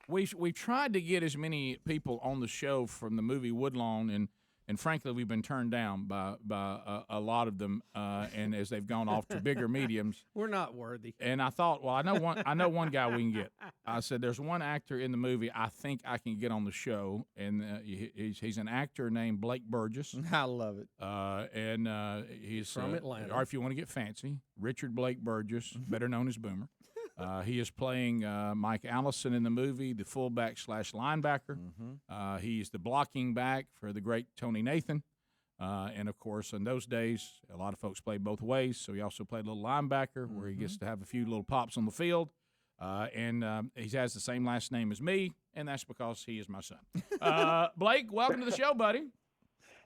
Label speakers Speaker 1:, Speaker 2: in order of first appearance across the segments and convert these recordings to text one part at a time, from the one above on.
Speaker 1: we've tried to get as many people on the show from the movie Woodlawn, and frankly, we've been turned down by a lot of them, and as they've gone off to bigger mediums.
Speaker 2: We're not worthy.
Speaker 1: And I thought, well, I know one guy we can get. I said, there's one actor in the movie I think I can get on the show, and he's an actor named Blake Burgess.
Speaker 3: I love it.
Speaker 1: And he's
Speaker 2: from Atlanta.
Speaker 1: Or if you want to get fancy, Richard Blake Burgess, better known as Boomer. He is playing Mike Allison in the movie, the fullback / linebacker. He's the blocking back for the great Tony Nathan. And, of course, in those days, a lot of folks played both ways, so he also played a little linebacker where he gets to have a few little pops on the field. And he has the same last name as me, and that's because he is my son. Blake, welcome to the show, buddy.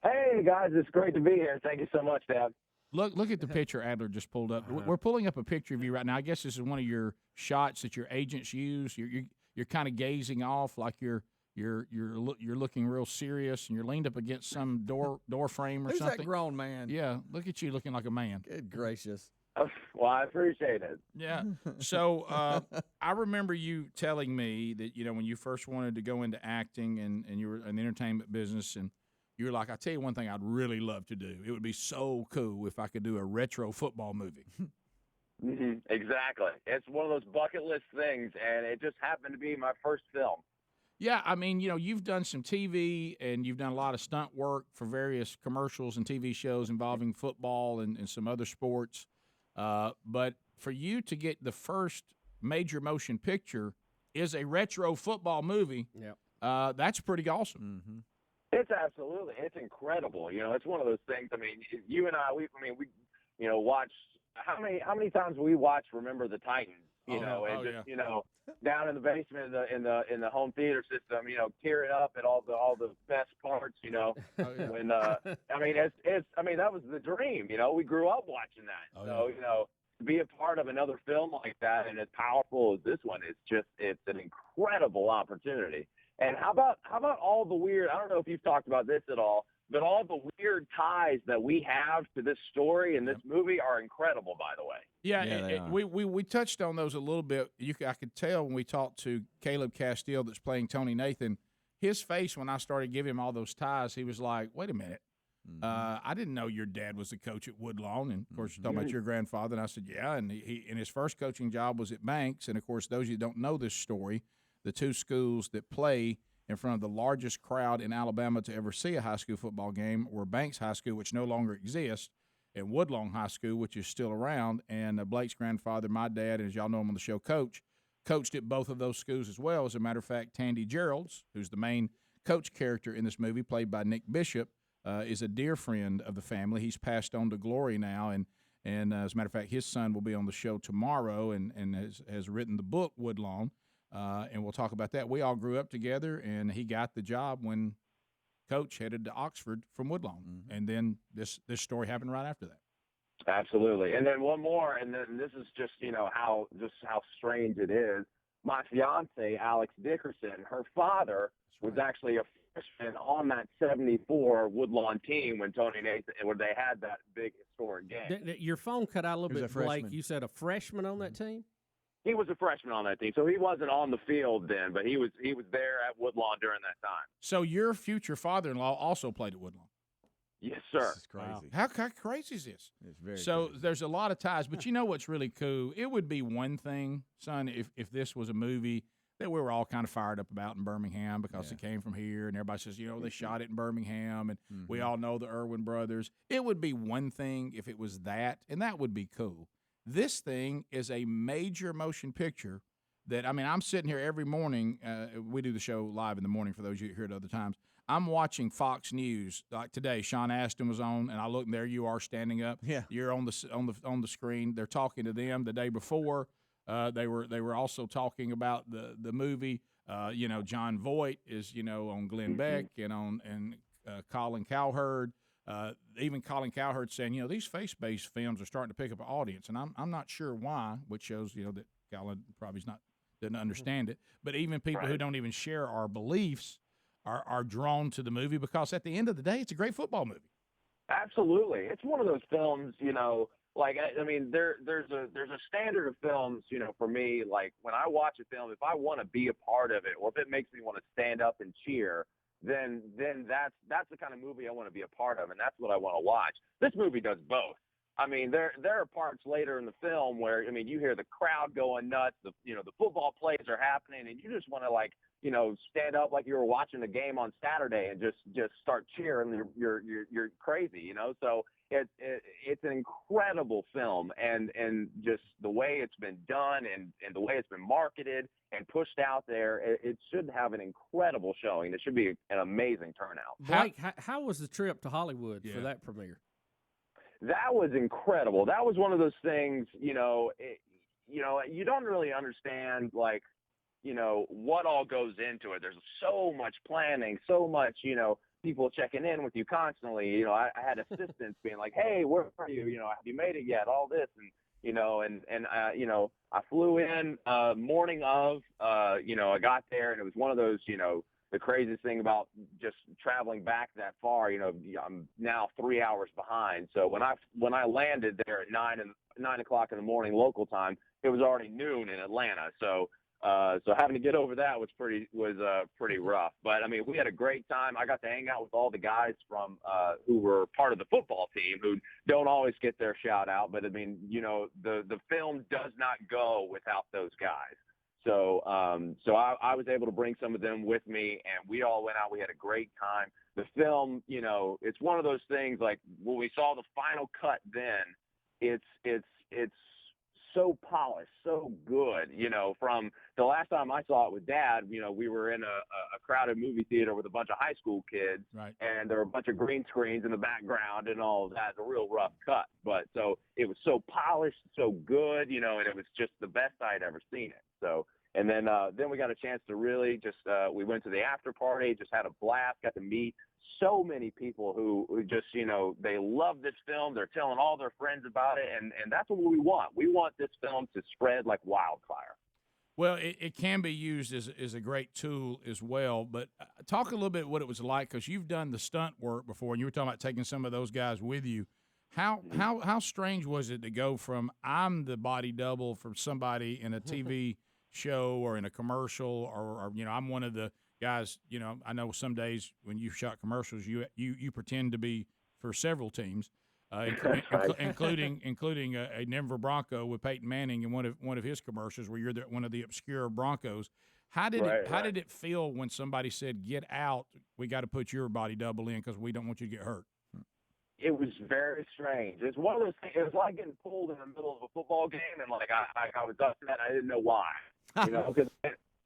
Speaker 4: Hey, guys, it's great to be here. Thank you so much, Dad.
Speaker 1: Look at the picture Adler just pulled up. We're pulling up a picture of you right now. I guess this is one of your shots that your agents use. You're kind of gazing off like you're looking real serious, and you're leaned up against some door frame or
Speaker 3: Who's
Speaker 1: something.
Speaker 3: that grown man?
Speaker 1: Yeah, look at you looking like a man.
Speaker 3: Good gracious.
Speaker 4: Well, I appreciate it.
Speaker 1: Yeah. So I remember you telling me that, when you first wanted to go into acting and you were in the entertainment business, and you were like, I tell you one thing I'd really love to do. It would be so cool if I could do a retro football movie.
Speaker 4: Exactly. It's one of those bucket list things, and it just happened to be my first film.
Speaker 1: Yeah, I mean, you've done some TV and you've done a lot of stunt work for various commercials and TV shows involving football and some other sports. But for you to get the first major motion picture is a retro football movie, that's pretty awesome.
Speaker 3: Mm-hmm.
Speaker 4: It's it's incredible. It's one of those things. I mean, you and I, we watch how many times we watch Remember the Titans. Down in the basement in the home theater system, tearing up at all the best parts. When that was the dream. We grew up watching that. To be a part of another film like that and as powerful as this one, it's an incredible opportunity. And how about all the weird, I don't know if you've talked about this at all, but all the weird ties that we have to this story and this movie are incredible, by the way.
Speaker 1: Yeah, we touched on those a little bit. I could tell when we talked to Caleb Castile that's playing Tony Nathan, his face when I started giving him all those ties, he was like, wait a minute. I didn't know your dad was the coach at Woodlawn. And, of course, you're talking about your grandfather. And I said, yeah. And his first coaching job was at Banks. And, of course, those of you who don't know this story, the two schools that play in front of the largest crowd in Alabama to ever see a high school football game were Banks High School, which no longer exists, and Woodlawn High School, which is still around. And Blake's grandfather, my dad, and as y'all know him on the show, coached at both of those schools as well. As a matter of fact, Tandy Geralds, who's the main coach character in this movie, played by Nick Bishop, is a dear friend of the family. He's passed on to glory now, and as a matter of fact, his son will be on the show tomorrow and has written the book Woodlawn. And we'll talk about that. We all grew up together, and he got the job when Coach headed to Oxford from Woodlawn. And then this story happened right after that.
Speaker 4: Absolutely. And then one more, and then this is just, how strange it is. My fiance, Alex Dickerson, her father was actually a freshman on that 74 Woodlawn team when Tony Nathan, when they had that big historic game.
Speaker 2: Your phone cut out a little bit, Blake.
Speaker 3: freshman.
Speaker 2: You said a freshman on that team?
Speaker 4: He was a freshman on that team, so he wasn't on the field then, but he was there at Woodlawn during that time.
Speaker 1: So your future father-in-law also played at Woodlawn?
Speaker 4: Yes, sir.
Speaker 3: This is crazy.
Speaker 1: How crazy is this?
Speaker 3: It's very
Speaker 1: so
Speaker 3: crazy.
Speaker 1: There's a lot of ties, but you know what's really cool? It would be one thing, son, if this was a movie that we were all kind of fired up about in Birmingham because it came from here, and everybody says, they shot it in Birmingham, and we all know the Irwin brothers. It would be one thing if it was that, and that would be cool. This thing is a major motion picture that, I'm sitting here every morning. We do the show live in the morning for those of you who hear it other times. I'm watching Fox News. Like today, Sean Astin was on, and I look, and there you are standing up. Yeah. You're on the screen. They're talking to them. The day before, they were also talking about the movie. John Voight is, on Glenn Beck and Colin Cowherd. Even Colin Cowherd saying, these face-based films are starting to pick up an audience, and I'm not sure why, which shows, that Colin probably doesn't understand it. But even people who don't even share our beliefs are drawn to the movie because at the end of the day, it's a great football movie.
Speaker 4: Absolutely. It's one of those films, like I mean, there's a standard of films, for me. Like when I watch a film, if I want to be a part of it, or if it makes me want to stand up and cheer, then that's the kind of movie I want to be a part of, and that's what I want to watch. This movie does both. I mean, there are parts later in the film where, I mean, you hear the crowd going nuts, the football plays are happening, and you just want to stand up like you were watching a game on Saturday and just start cheering. You're crazy, So it's an incredible film, and just the way it's been done and the way it's been marketed and pushed out there, it should have an incredible showing. It should be an amazing turnout.
Speaker 2: Blake, how was the trip to Hollywood for that premiere?
Speaker 4: That was incredible. That was one of those things, you don't really understand, like, what all goes into it. There's so much planning, so much, people checking in with you constantly. I had assistants being like, hey, where are you? Have you made it yet? All this. And, I flew in morning of, I got there, and it was one of those, the craziest thing about just traveling back that far, I'm now 3 hours behind. So when I landed there at 9 o'clock in the morning local time, it was already noon in Atlanta. So having to get over that was pretty rough. But I mean, we had a great time. I got to hang out with all the guys from who were part of the football team who don't always get their shout out. But I mean, the film does not go without those guys. So I was able to bring some of them with me, and we all went out. We had a great time. The film, it's one of those things, like when we saw the final cut, then it's so polished, so good, from the last time I saw it with Dad. We were in a crowded movie theater with a bunch of high school kids,
Speaker 1: right,
Speaker 4: and there were a bunch of green screens in the background and all of that. It's a real rough cut, but so it was so polished, so good, and it was just the best I had ever seen it. So, and then we got a chance to really just, we went to the after party, just had a blast, got to meet so many people who just, they love this film. They're telling all their friends about it. And that's what we want. We want this film to spread like wildfire.
Speaker 1: Well, it can be used as a great tool as well. But talk a little bit what it was like, because you've done the stunt work before, and you were talking about taking some of those guys with you. How strange was it to go from I'm the body double from somebody in a TV show or in a commercial, or I'm one of the guys, I know some days when you shot commercials, you pretend to be for several teams, including a Denver Bronco with Peyton Manning in one of his commercials where you're one of the obscure Broncos. How did it feel when somebody said, "Get out, we got to put your body double in because we don't want you to get hurt"?
Speaker 4: It was very strange. It's one of those things. It was like getting pulled in the middle of a football game, and like I was upset. I didn't know why. Because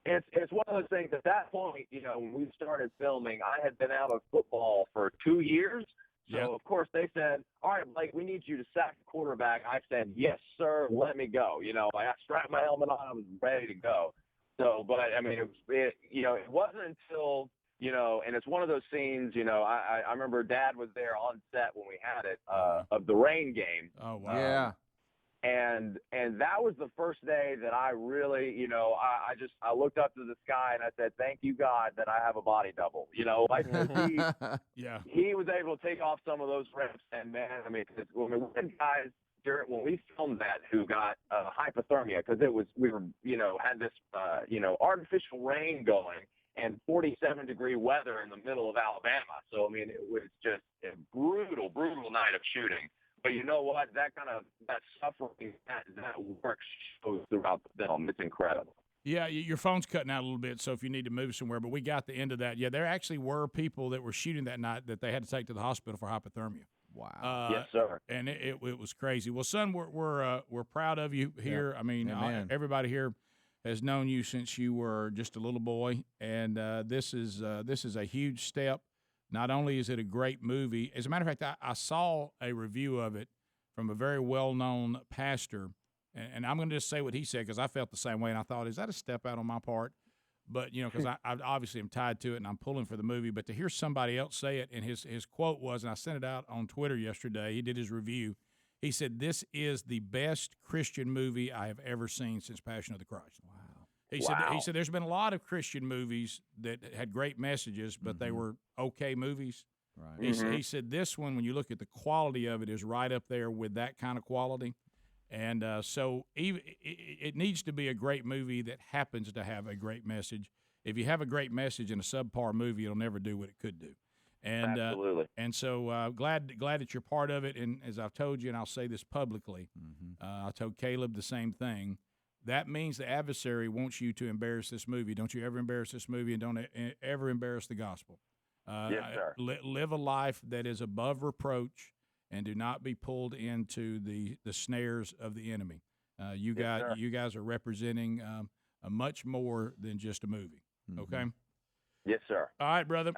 Speaker 4: it's one of those things. At that point, when we started filming, I had been out of football for 2 years. So, Of course, they said, all right, Blake, we need you to sack the quarterback. I said, yes, sir, let me go. I strapped my helmet on. I was ready to go. So, but, I mean, it wasn't until, and it's one of those scenes, I remember Dad was there on set when we had it, of the rain game.
Speaker 1: Oh, wow.
Speaker 3: Yeah.
Speaker 4: And that was the first day that I really, I looked up to the sky and I said, thank you, God, that I have a body double. He was able to take off some of those reps. And, man, I mean, when we had guys when we filmed that who got hypothermia, because we were, had this, artificial rain going and 47-degree weather in the middle of Alabama. So, I mean, it was just a brutal, brutal night of shooting. But you know what? That suffering, that work shows throughout the film. It's incredible.
Speaker 1: Yeah, your phone's cutting out a little bit, so if you need to move somewhere. But we got the end of that. Yeah, there actually were people that were shooting that night that they had to take to the hospital for hypothermia.
Speaker 3: Wow.
Speaker 4: Yes, sir.
Speaker 1: And it was crazy. Well, son, we're proud of you here.
Speaker 3: Yeah.
Speaker 1: I mean, everybody here has known you since you were just a little boy, and this is a huge step. Not only is it a great movie, as a matter of fact, I saw a review of it from a very well-known pastor, and I'm going to just say what he said because I felt the same way, and I thought, is that a step out on my part? But, because I obviously am tied to it, and I'm pulling for the movie, but to hear somebody else say it, and his quote was, and I sent it out on Twitter yesterday, he did his review, he said, this is the best Christian movie I have ever seen since Passion of the Christ. Wow. He said there's been a lot of Christian movies that had great messages, but they were okay movies.
Speaker 3: Right.
Speaker 1: He said this one, when you look at the quality of it, is right up there with that kind of quality. And so even, it needs to be a great movie that happens to have a great message. If you have a great message in a subpar movie, it'll never do what it could do. And
Speaker 4: Absolutely.
Speaker 1: And so glad that you're part of it. And as I've told you, and I'll say this publicly, I told Caleb the same thing. That means the adversary wants you to embarrass this movie. Don't you ever embarrass this movie, and don't ever embarrass the gospel.
Speaker 4: Yes, sir.
Speaker 1: Live a life that is above reproach, and do not be pulled into the snares of the enemy. You guys are representing much more than just a movie. Okay.
Speaker 4: Yes, sir.
Speaker 1: All right, brother.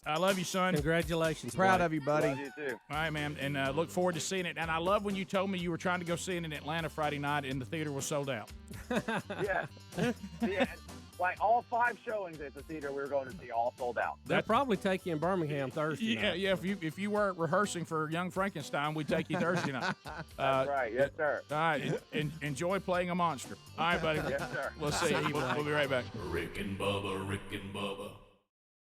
Speaker 1: I love you, son.
Speaker 2: Congratulations.
Speaker 3: Proud
Speaker 2: Blake.
Speaker 3: of you, buddy.
Speaker 4: Love you too.
Speaker 1: All right, man, and look forward to seeing it. And I love when you told me you were trying to go see it in Atlanta Friday night, and the theater was sold out.
Speaker 4: Yeah. Yeah. Like all 5 showings at the theater we were going to see, all sold out.
Speaker 2: They'll probably take you in Birmingham Thursday night.
Speaker 1: Yeah. If you weren't rehearsing for Young Frankenstein, we'd take you Thursday night.
Speaker 4: That's right. Yes, sir.
Speaker 1: All right. Enjoy playing a monster. All right, buddy.
Speaker 4: Yes, sir.
Speaker 1: We'll see you. We'll be right back.
Speaker 5: Rick and Bubba, Rick and Bubba.